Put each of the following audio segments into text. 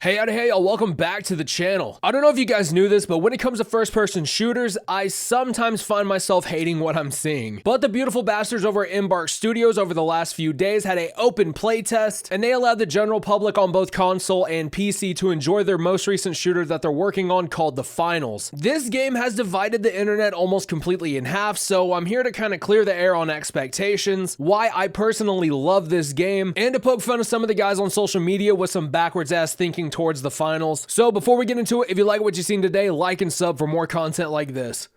Hey, howdy, hey, y'all, welcome back to the channel. I don't know if you guys knew this, but when it comes to first-person shooters, I sometimes find myself hating what I'm seeing. But the beautiful bastards over at Embark Studios over the last few days had an open playtest, and they allowed the general public on both console and PC to enjoy their most recent shooter that they're working on called The Finals. This game has divided the internet almost completely in half, so I'm here to kind of clear the air on expectations, why I personally love this game, and to poke fun of some of the guys on social media with some backwards-ass thinking towards the finals. So before we get into it, if you like what you've seen today, like and sub for more content like this.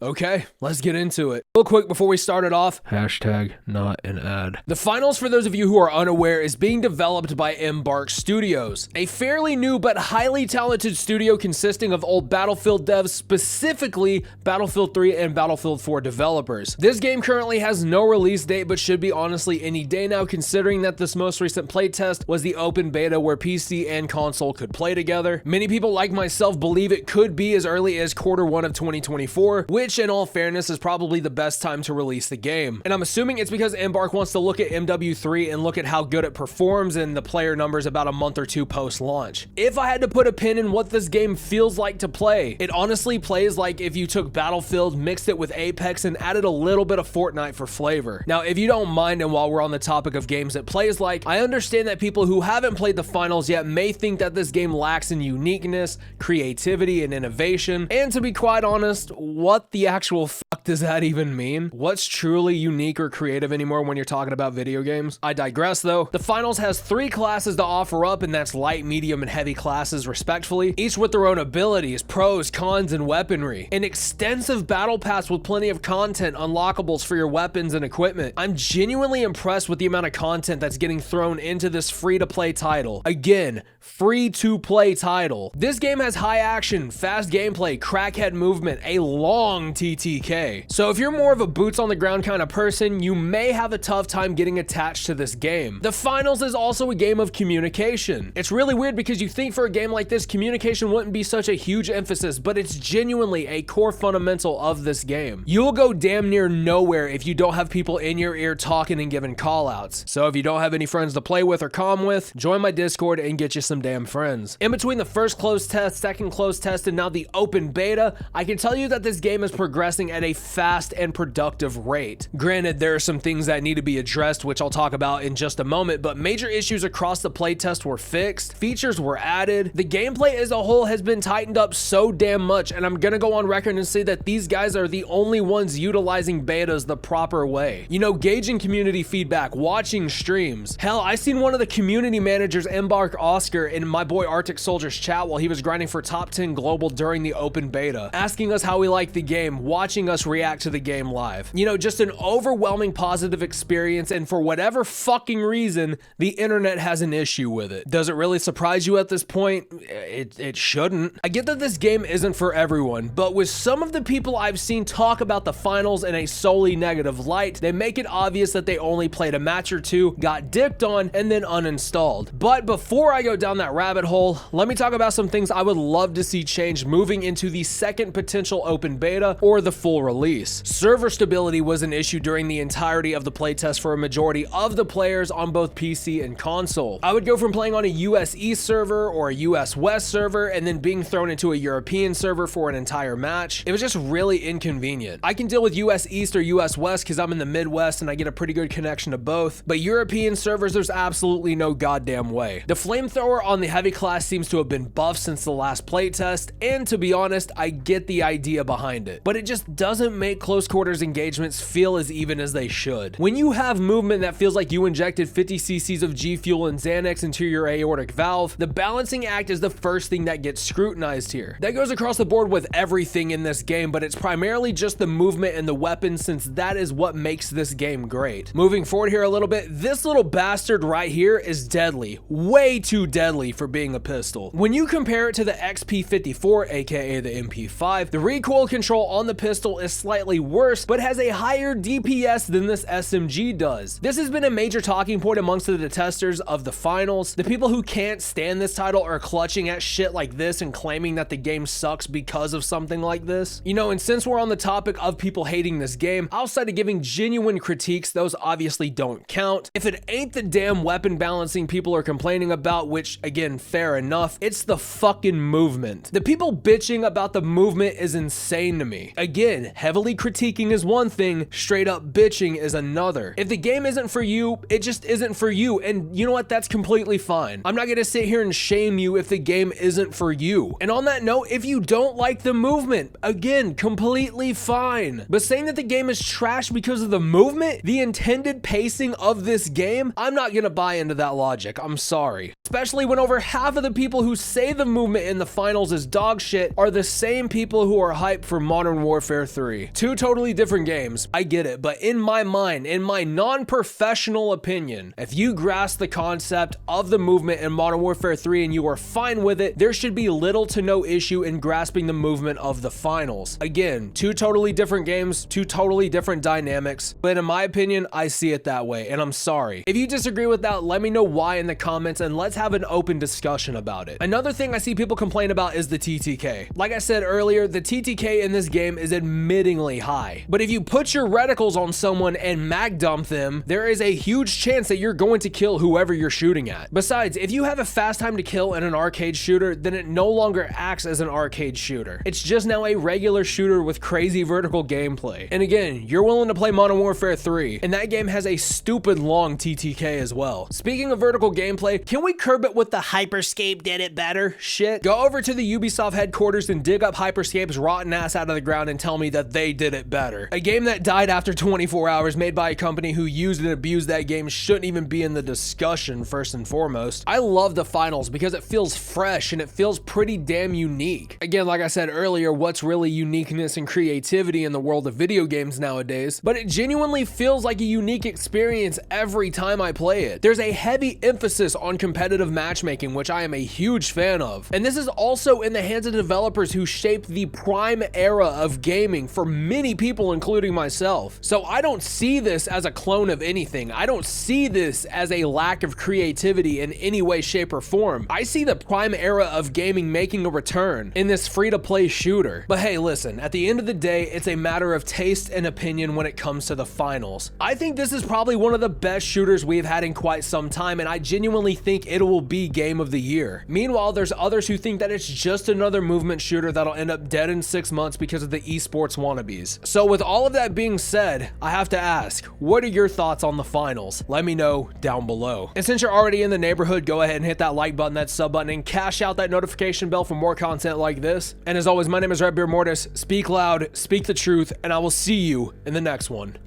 Okay, let's get into it. Real quick before we start it off, hashtag not an ad. The Finals, for those of you who are unaware, is being developed by Embark Studios, a fairly new but highly talented studio consisting of old Battlefield devs, specifically Battlefield 3 and Battlefield 4 developers. This game currently has no release date, but should be honestly any day now, considering that this most recent playtest was the open beta where PC and console could play together. Many people like myself believe it could be as early as Q1 of 2024, which in all fairness is probably the best time to release the game. And I'm assuming it's because Embark wants to look at MW3 and look at how good it performs and the player numbers about a month or two post-launch. If I had to put a pin in what this game feels like to play, it honestly plays like if you took Battlefield, mixed it with Apex, and added a little bit of Fortnite for flavor. Now, if you don't mind, and while we're on the topic of games it plays like, I understand that people who haven't played the Finals yet may think that this game lacks in uniqueness, creativity, and innovation. And to be quite honest, what the actual fuck does that even mean? What's truly unique or creative anymore when you're talking about video games? I digress though. The Finals has 3 classes to offer up, and that's light, medium, and heavy classes respectively, each with their own abilities, pros, cons, and weaponry. An extensive battle pass with plenty of content, unlockables for your weapons and equipment. I'm genuinely impressed with the amount of content that's getting thrown into this free-to-play title. Again, free-to-play title. This game has high action, fast gameplay, crackhead movement, a long TTK. So if you're more of a boots on the ground kind of person, you may have a tough time getting attached to this game. The Finals is also a game of communication. It's really weird because you think for a game like this, communication wouldn't be such a huge emphasis, but it's genuinely a core fundamental of this game. You'll go damn near nowhere if you don't have people in your ear talking and giving call outs. So if you don't have any friends to play with or comm with, join my Discord and get you some damn friends. In between the first closed test, second closed test, and now the open beta, I can tell you that this game is progressing at a fast and productive rate. Granted, there are some things that need to be addressed, which I'll talk about in just a moment, but major issues across the playtest were fixed, features were added, the gameplay as a whole has been tightened up so damn much, and I'm gonna go on record and say that these guys are the only ones utilizing betas the proper way. You know, gauging community feedback, watching streams. Hell, I seen one of the community managers embark Oscar in my boy Arctic Soldier's chat while he was grinding for top 10 global during the open beta, asking us how we like the game, watching us react to the game live. You know, just an overwhelming positive experience, and for whatever fucking reason, the internet has an issue with it. Does it really surprise you at this point? It shouldn't. I get that this game isn't for everyone, but with some of the people I've seen talk about the Finals in a solely negative light, they make it obvious that they only played a match or two, got dipped on, and then uninstalled. But before I go down that rabbit hole, let me talk about some things I would love to see change moving into the second potential open beta or the full release. Server stability was an issue during the entirety of the playtest for a majority of the players on both PC and console. I would go from playing on a US East server or a US West server and then being thrown into a European server for an entire match. It was just really inconvenient. I can deal with US East or US West because I'm in the Midwest and I get a pretty good connection to both, but European servers, there's absolutely no goddamn way. The flamethrower on the heavy class seems to have been buffed since the last playtest, and to be honest, I get the idea behind it, but it just doesn't make close quarters engagements feel as even as they should. When you have movement that feels like you injected 50 cc's of G Fuel and Xanax into your aortic valve, the balancing act is the first thing that gets scrutinized here. That goes across the board with everything in this game, but it's primarily just the movement and the weapons, since that is what makes this game great. Moving forward here a little bit, this little bastard right here is deadly, way too deadly for being a pistol. When you compare it to the XP54, aka the MP5, the recoil control on the pistol is slightly worse, but has a higher DPS than this SMG does. This has been a major talking point amongst the detesters of the finals. The people who can't stand this title are clutching at shit like this and claiming that the game sucks because of something like this. You know, and since we're on the topic of people hating this game, outside of giving genuine critiques, those obviously don't count. If it ain't the damn weapon balancing people are complaining about, which again, fair enough, it's the fucking movement. The people bitching about the movement is insane to me. Again, heavily critiquing is one thing, straight up bitching is another. If the game isn't for you, it just isn't for you, and you know what, that's completely fine. I'm not gonna sit here and shame you if the game isn't for you. And on that note, if you don't like the movement, again, completely fine. But saying that the game is trash because of the movement, the intended pacing of this game, I'm not gonna buy into that logic, I'm sorry. Especially when over half of the people who say the movement in the finals is dog shit are the same people who are hyped for Modern Warfare 3. Two totally different games, I get it, but in my mind, in my non-professional opinion, if you grasp the concept of the movement in Modern Warfare 3 and you are fine with it, there should be little to no issue in grasping the movement of the finals. Again, two totally different games, two totally different dynamics, but in my opinion, I see it that way, and I'm sorry. If you disagree with that, let me know why in the comments and let's have an open discussion about it. Another thing I see people complain about is the TTK. Like I said earlier, the TTK in this game is admittingly high, but if you put your reticles on someone and mag dump them, there is a huge chance that you're going to kill whoever you're shooting at. Besides, if you have a fast time to kill in an arcade shooter, then it no longer acts as an arcade shooter. It's just now a regular shooter with crazy vertical gameplay. And again, you're willing to play Modern Warfare 3, and that game has a stupid long TTK as well. Speaking of vertical gameplay, can we curb it with the Hyperscape did it better shit? Go over to the Ubisoft headquarters and dig up Hyperscape's rotten ass out of the ground and tell me that they did it better. A game that died after 24 hours made by a company who used and abused that game shouldn't even be in the discussion first and foremost. I love the finals because it feels fresh and it feels pretty damn unique. Again, like I said earlier, what's really uniqueness and creativity in the world of video games nowadays, but it genuinely feels like a unique experience every time I play it. There's a heavy emphasis on competitive matchmaking, which I am a huge fan of. And this is also in the hands of developers who shaped the prime era of gaming for many people, including myself. So I don't see this as a clone of anything. I don't see this as a lack of creativity in any way, shape, or form. I see the prime era of gaming making a return in this free-to-play shooter. But hey, listen, at the end of the day, it's a matter of taste and opinion when it comes to the finals. I think this is probably one of the best shooters we've had in quite some time, and I genuinely think it will be game of the year. Meanwhile, there's others who think that it's just another movement shooter that'll end up dead in 6 months because of the esports wannabes. So with all of that being said, I have to ask, what are your thoughts on the finals? Let me know down below. And since you're already in the neighborhood, go ahead and hit that like button, that sub button, and cash out that notification bell for more content like this. And as always, my name is Redbeard Mortis. Speak loud, speak the truth, and I will see you in the next one.